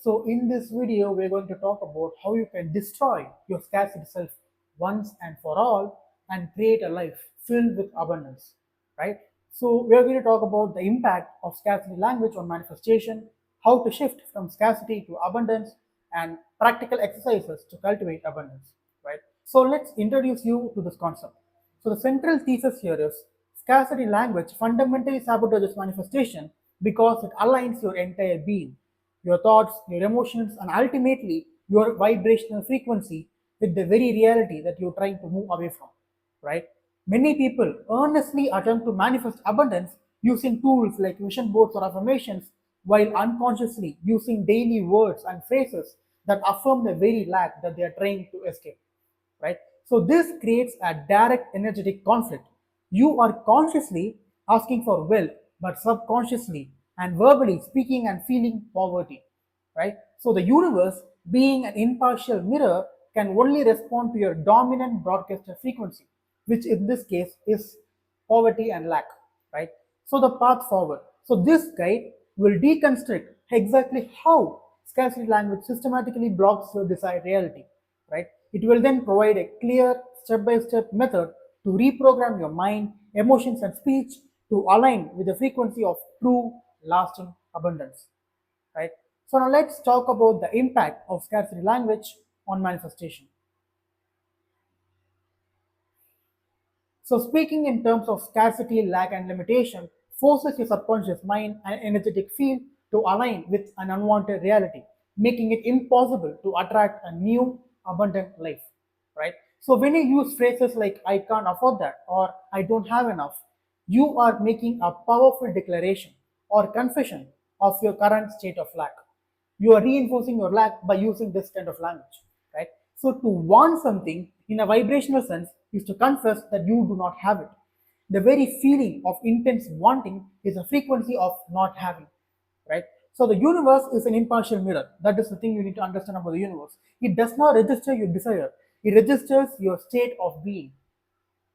So in this video, we're going to talk about how you can destroy your scarcity self once and for all and create a life filled with abundance, right? So we're going to talk about the impact of scarcity language on manifestation, how to shift from scarcity to abundance, and practical exercises to cultivate abundance, right? So let's introduce you to this concept. So the central thesis here is scarcity language fundamentally sabotages manifestation because it aligns your entire being, your thoughts, your emotions, and ultimately your vibrational frequency with the very reality that you're trying to move away from, right? Many people earnestly attempt to manifest abundance using tools like vision boards or affirmations while unconsciously using daily words and phrases that affirm the very lack that they are trying to escape, right? So this creates a direct energetic conflict. You are consciously asking for wealth, but subconsciously and verbally speaking and feeling poverty, right? So the universe, being an impartial mirror, can only respond to your dominant broadcaster frequency, which in this case is poverty and lack, right? So the path forward. So this guide will deconstruct exactly how scarcity language systematically blocks your desired reality, right? It will then provide a clear step-by-step method to reprogram your mind, emotions, and speech to align with the frequency of true, lasting abundance, right? So now let's talk about the impact of scarcity language on manifestation. So speaking in terms of scarcity, lack, and limitation forces your subconscious mind and energetic field to align with an unwanted reality, making it impossible to attract a new abundant life, right? So when you use phrases like I can't afford that or I don't have enough, you are making a powerful declaration or confession of your current state of lack. You are reinforcing your lack by using this kind of language, right? So to want something in a vibrational sense is to confess that you do not have it. The very feeling of intense wanting is a frequency of not having, right? So the universe is an impartial mirror. That is the thing you need to understand about the universe. It does not register your desire, it registers your state of being,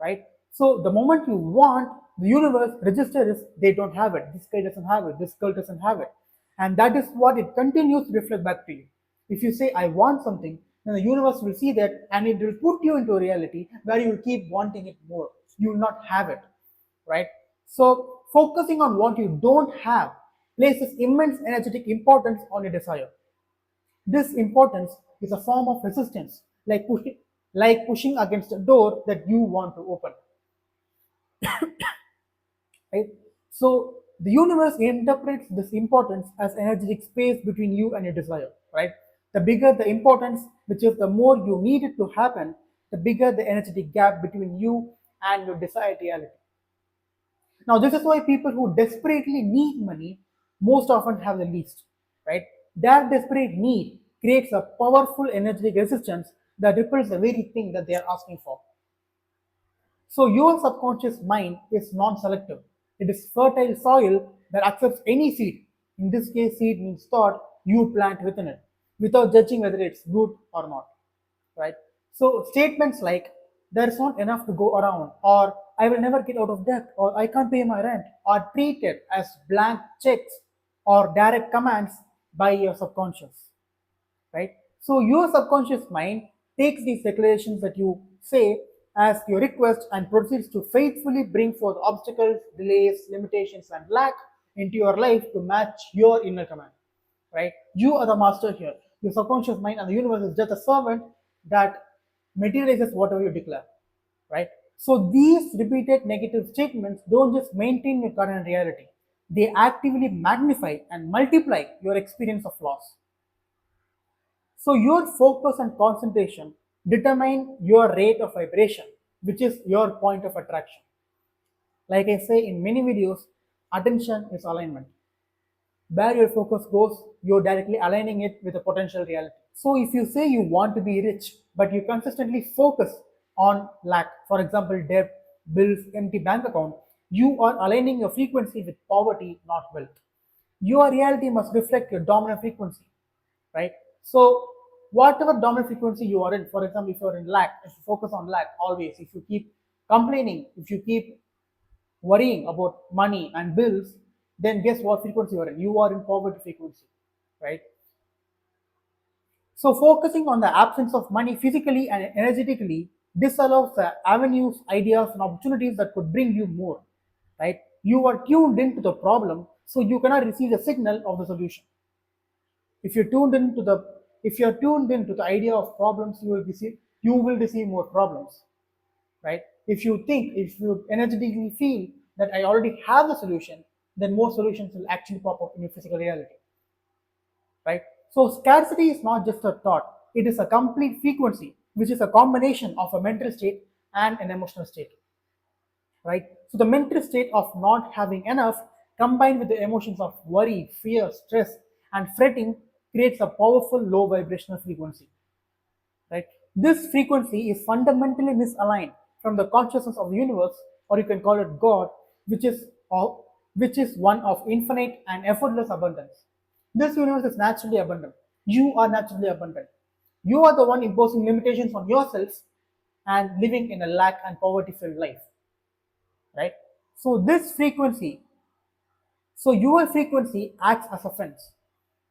right? So the moment you want, the universe registers they don't have it. This guy doesn't have it. This girl doesn't have it, and that is what it continues to reflect back to you. If you say I want something, then the universe will see that, and it will put you into a reality where you will keep wanting it more. You will not have it, right? So focusing on what you don't have places immense energetic importance on your desire. This importance is a form of resistance, like pushing against a door that you want to open, right? So the universe interprets this importance as energetic space between you and your desire, right? The bigger the importance, which is the more you need it to happen, the bigger the energetic gap between you and your desired reality. Now, this is why people who desperately need money most often have the least, right? Their desperate need creates a powerful energetic resistance that repels the very thing that they are asking for. So, your subconscious mind is non selective. It is fertile soil that accepts any seed. In this case, seed means thought you plant within it without judging whether it's good or not, right? So statements like there's not enough to go around, or I will never get out of debt, or I can't pay my rent, are treated as blank checks or direct commands by your subconscious, right? So your subconscious mind takes these declarations that you say as your request and proceeds to faithfully bring forth obstacles, delays, limitations, and lack into your life to match your inner command, right? You are the master here. Your subconscious mind and the universe is just a servant that materializes whatever you declare, right? So these repeated negative statements don't just maintain your current reality, they actively magnify and multiply your experience of loss. So your focus and concentration determine your rate of vibration, which is your point of attraction. Like I say in many videos, attention is alignment. Where your focus goes, you're directly aligning it with a potential reality. So if you say you want to be rich, but you consistently focus on lack, for example, debt, bills, empty bank account, you are aligning your frequency with poverty, not wealth. Your reality must reflect your dominant frequency, right? So whatever dominant frequency you are in, for example, if you're in lack, if you focus on lack always, if you keep complaining, if you keep worrying about money and bills, then guess what frequency you are in? You are in poverty frequency, right? So focusing on the absence of money physically and energetically disallows the avenues, ideas, and opportunities that could bring you more. Right? You are tuned into the problem, so you cannot receive the signal of the solution. If you're tuned into the if you're tuned into the idea of problems, you will receive more problems. Right? If you energetically feel that I already have the solution, then more solutions will actually pop up in your physical reality. Right? So scarcity is not just a thought, it is a complete frequency, which is a combination of a mental state and an emotional state. Right? So the mental state of not having enough combined with the emotions of worry, fear, stress, and fretting creates a powerful low vibrational frequency. Right? This frequency is fundamentally misaligned from the consciousness of the universe, or you can call it God, which is which is one of infinite and effortless abundance. This universe is naturally abundant. You are naturally abundant. You are the one imposing limitations on yourselves and living in a lack and poverty filled life. Right? So this frequency so your frequency acts as a fence.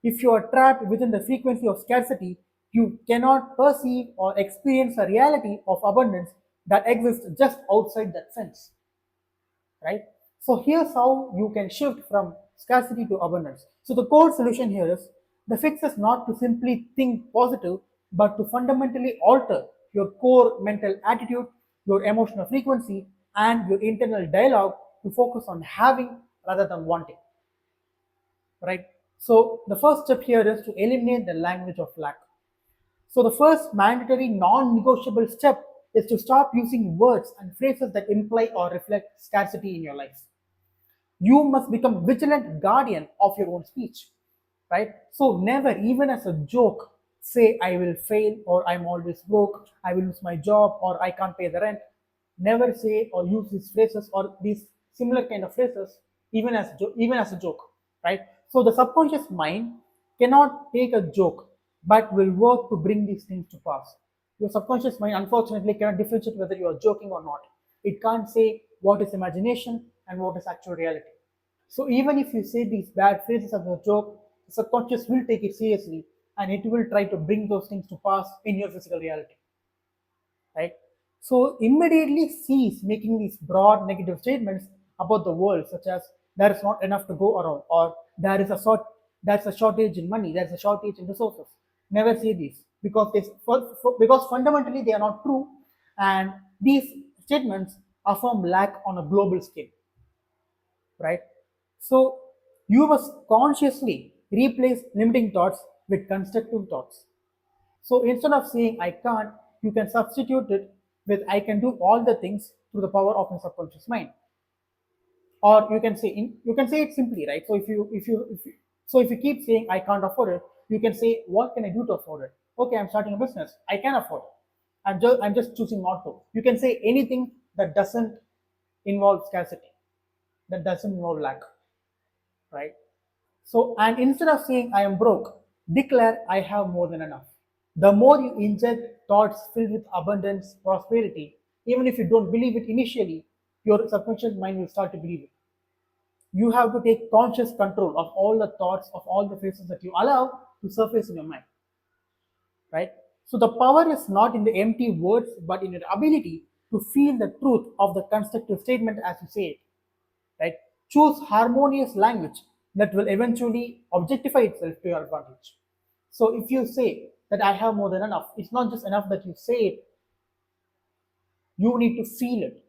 If you are trapped within the frequency of scarcity, you cannot perceive or experience a reality of abundance that exists just outside that fence. Right? So here's how you can shift from scarcity to abundance. So the core solution here is the fix is not to simply think positive, but to fundamentally alter your core mental attitude, your emotional frequency, and your internal dialogue to focus on having rather than wanting. Right? So the first step here is to eliminate the language of lack. So the first mandatory non-negotiable step is to stop using words and phrases that imply or reflect scarcity in your life. You must become vigilant guardian of your own speech. Right? So never, even as a joke, say I will fail, or I'm always broke, I will lose my job, or I can't pay the rent. Never say or use these phrases or these similar kind of phrases even as a joke. Right? So the subconscious mind cannot take a joke but will work to bring these things to pass. Your subconscious mind unfortunately cannot differentiate whether you are joking or not. It can't say what is imagination and what is actual reality. So even if you say these bad phrases as a joke, the subconscious will take it seriously and it will try to bring those things to pass in your physical reality. Right? So immediately cease making these broad negative statements about the world, such as there is not enough to go around, or there's a shortage in money, there's a shortage in resources. Never say these because fundamentally they are not true, and these statements affirm lack on a global scale. Right? So you must consciously replace limiting thoughts with constructive thoughts. So instead of saying I can't, you can substitute it with I can do all the things through the power of my subconscious mind. Or you can say it simply, right? So if you keep saying I can't afford it, you can say what can I do to afford it? Okay, I'm starting a business. I can afford it. I'm just choosing not to. You can say anything that doesn't involve scarcity, that doesn't involve lack, right? So, and instead of saying I am broke, declare I have more than enough. The more you inject thoughts filled with abundance, prosperity, even if you don't believe it initially, your subconscious mind will start to believe it. You have to take conscious control of all the thoughts, of all the phrases that you allow to surface in your mind, right? So the power is not in the empty words, but in your ability to feel the truth of the constructive statement as you say it, right? Choose harmonious language that will eventually objectify itself to your advantage. So if you say that I have more than enough, it's not just enough that you say it, you need to feel it,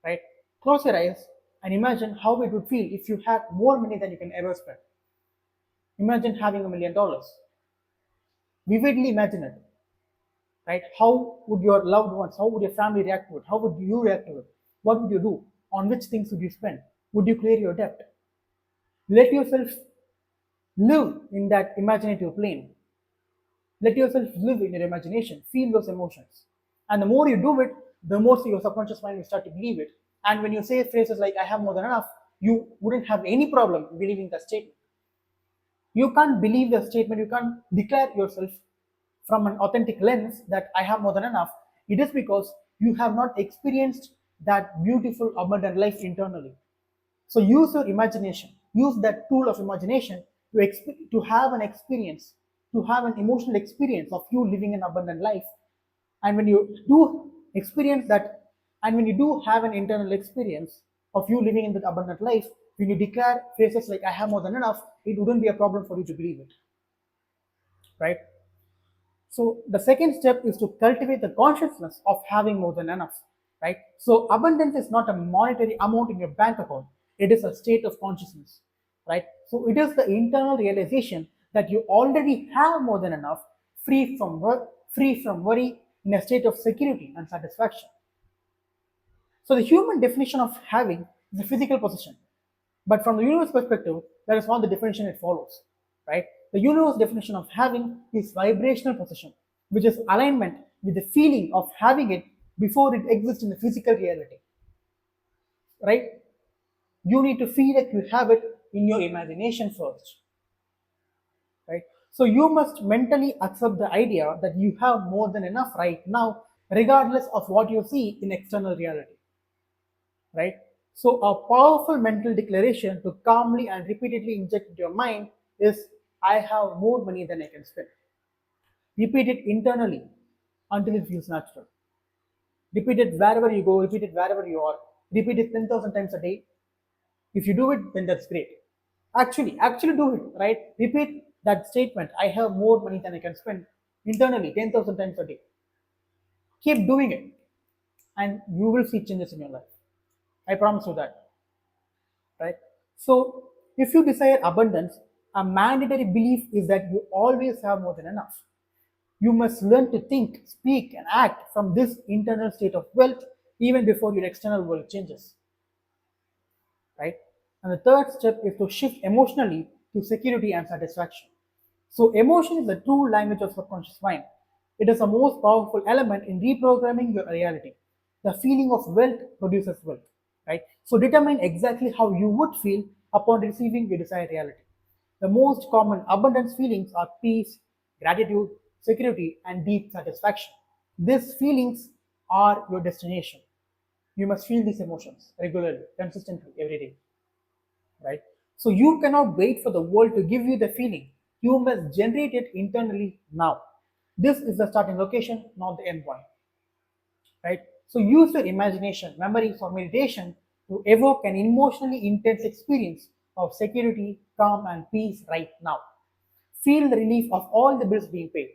right? Close your eyes and imagine how it would feel if you had more money than you can ever spend. Imagine having $1 million. Vividly imagine it, right? How would your loved ones, how would your family react to it? How would you react to it? What would you do? On which things would you spend? Would you clear your debt? Let yourself live in that imaginative plane. Let yourself live in your imagination. Feel those emotions. And the more you do it, the more your subconscious mind will start to believe it. And when you say phrases like, I have more than enough, you wouldn't have any problem believing that statement. You can't believe the statement, you can't declare yourself from an authentic lens that I have more than enough. It is because you have not experienced that beautiful, abundant life internally. So use your imagination, use that tool of imagination to have an experience to have an emotional experience of you living an abundant life. And when you do experience that, and when you do have an internal experience of you living in that abundant life, when you declare phrases like I have more than enough, it wouldn't be a problem for you to believe it, right? So the second step is to cultivate the consciousness of having more than enough, right? So abundance is not a monetary amount in your bank account. It is a state of consciousness, right? So it is the internal realization that you already have more than enough, free from work, free from worry, in a state of security and satisfaction. So the human definition of having is a physical possession. But from the universe perspective, that is not the definition it follows, right? The universe definition of having is vibrational possession, which is alignment with the feeling of having it before it exists in the physical reality, right? You need to feel like you have it in your imagination first, right? So you must mentally accept the idea that you have more than enough right now, regardless of what you see in external reality, right? So a powerful mental declaration to calmly and repeatedly inject into your mind is I have more money than I can spend. Repeat it internally until it feels natural. Repeat it wherever you go, repeat it wherever you are. Repeat it 10,000 times a day. If you do it, then that's great. Actually do it, right? Repeat that statement I have more money than I can spend internally 10,000 times a day. Keep doing it, and you will see changes in your life. I promise you that, right? So, if you desire abundance, a mandatory belief is that you always have more than enough. You must learn to think, speak, and act from this internal state of wealth even before your external world changes, right? And the third step is to shift emotionally to security and satisfaction. So, emotion is the true language of subconscious mind. It is the most powerful element in reprogramming your reality. The feeling of wealth produces wealth, right? So, determine exactly how you would feel upon receiving your desired reality. The most common abundance feelings are peace, gratitude, security, and deep satisfaction. These feelings are your destination. You must feel these emotions regularly, consistently, every day, right? So you cannot wait for the world to give you the feeling. You must generate it internally now. This is the starting location, not the end point, right? So use your imagination, memories, or meditation to evoke an emotionally intense experience of security, calm, and peace right now. Feel the relief of all the bills being paid.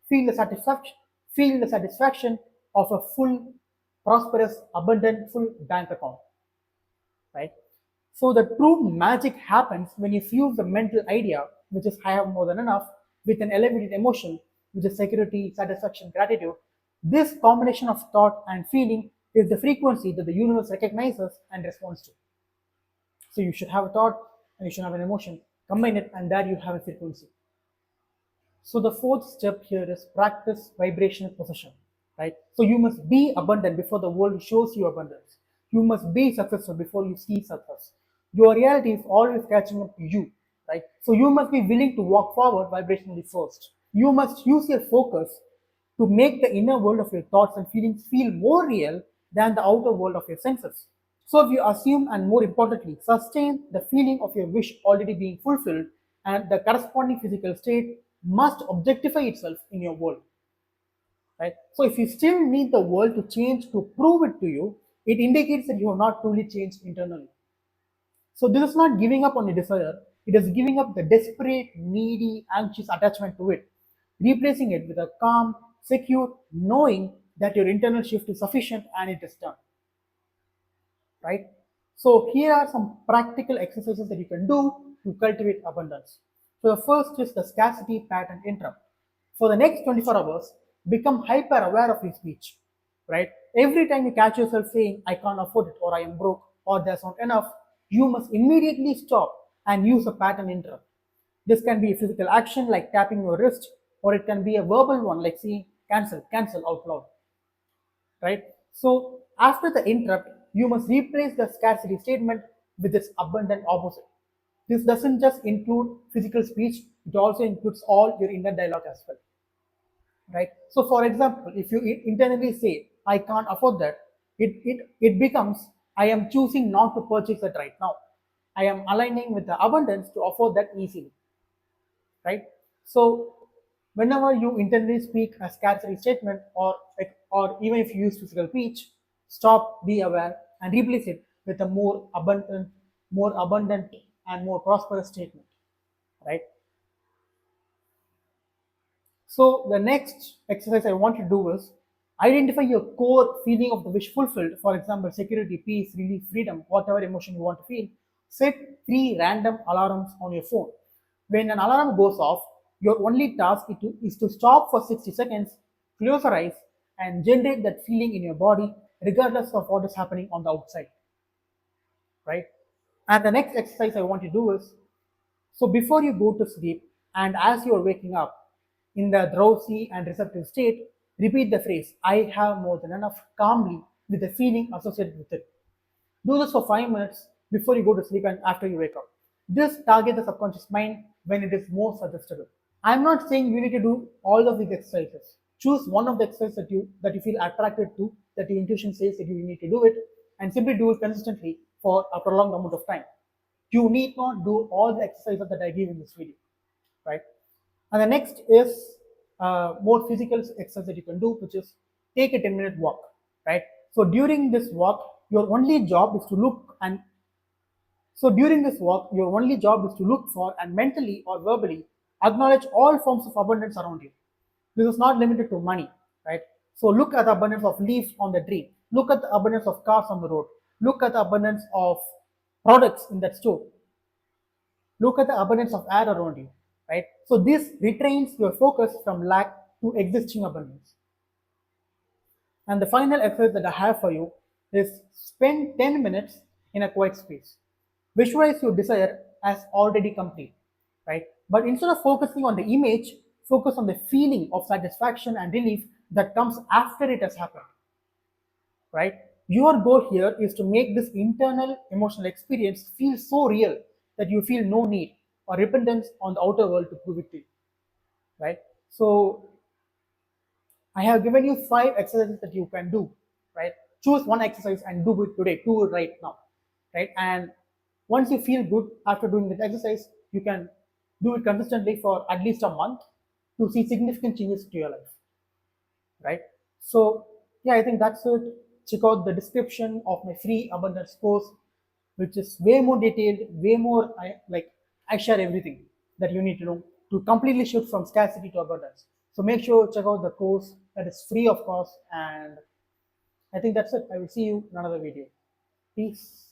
Feel the satisfaction. Feel the satisfaction of a full, prosperous, abundant, full bank account, right? So the true magic happens when you fuse the mental idea, which is I have more than enough, with an elevated emotion, which is security, satisfaction, gratitude. This combination of thought and feeling is the frequency that the universe recognizes and responds to. So you should have a thought and you should have an emotion. Combine it, and there you have a frequency. So the fourth step here is practice vibrational possession, right? So you must be abundant before the world shows you abundance. You must be successful before you see success. Your reality is always catching up to you, right? So you must be willing to walk forward vibrationally first. You must use your focus to make the inner world of your thoughts and feelings feel more real than the outer world of your senses. So if you assume and more importantly, sustain the feeling of your wish already being fulfilled, and the corresponding physical state must objectify itself in your world, right? So if you still need the world to change to prove it to you, it indicates that you have not truly changed internally. So this is not giving up on your desire, it is giving up the desperate, needy, anxious attachment to it, replacing it with a calm, secure knowing that your internal shift is sufficient and it is done, right? So here are some practical exercises that you can do to cultivate abundance. So the first is the scarcity pattern interrupt. For the next 24 hours, become hyper aware of your speech, right? Every time you catch yourself saying, I can't afford it, or I am broke, or there's not enough, you must immediately stop and use a pattern interrupt. This can be a physical action like tapping your wrist, or it can be a verbal one like saying, cancel out loud, right? So after the interrupt, you must replace the scarcity statement with its abundant opposite. This doesn't just include physical speech, it also includes all your inner dialogue as well, right? So for example, if you internally say, I can't afford that, it becomes, I am choosing not to purchase that right now. I am aligning with the abundance to afford that easily, right? So Whenever you internally speak a scarcity statement, or even if you use physical speech, stop, be aware, and replace it with a more abundant and more prosperous statement, right? So the next exercise I want to do is identify your core feeling of the wish fulfilled. For example, security, peace, relief, freedom, whatever emotion you want to feel. Set 3 random alarms on your phone. When an alarm goes off, your only task is to stop for 60 seconds, close your eyes, and generate that feeling in your body, regardless of what is happening on the outside, right? And the next exercise I want to do is, so before you go to sleep and as you are waking up in the drowsy and receptive state, repeat the phrase, I have more than enough, calmly with the feeling associated with it. Do this for 5 minutes before you go to sleep and after you wake up. This targets the subconscious mind when it is most suggestible. I'm not saying you need to do all of these exercises. Choose one of the exercises that you feel attracted to, that your intuition says that you need to do it, and simply do it consistently for a prolonged amount of time. You need not do all the exercises that I give in this video, right? And the next is more physical exercise that you can do, which is take a 10-minute walk, right? So during this walk, your only job is to look and so during this walk, your only job is to look for and mentally or verbally acknowledge all forms of abundance around you. This is not limited to money, right? So look at the abundance of leaves on the tree. Look at the abundance of cars on the road. Look at the abundance of products in that store. Look at the abundance of air around you, right? So this retrains your focus from lack to existing abundance. And the final exercise that I have for you is spend 10 minutes in a quiet space. Visualize your desire as already complete, right? But instead of focusing on the image, focus on the feeling of satisfaction and relief that comes after it has happened, right? Your goal here is to make this internal emotional experience feel so real that you feel no need or dependence on the outer world to prove it to you, right? So I have given you 5 exercises that you can do, right? Choose one exercise and do it today, do it right now, right? And once you feel good after doing that exercise, you can do it consistently for at least a month to see significant changes to your life, right? So, yeah, I think that's it. Check out the description of my free abundance course, which is way more detailed, way more I share everything that you need to know to completely shift from scarcity to abundance. So make sure check out the course that is free of cost, and I think that's it. I will see you in another video. Peace.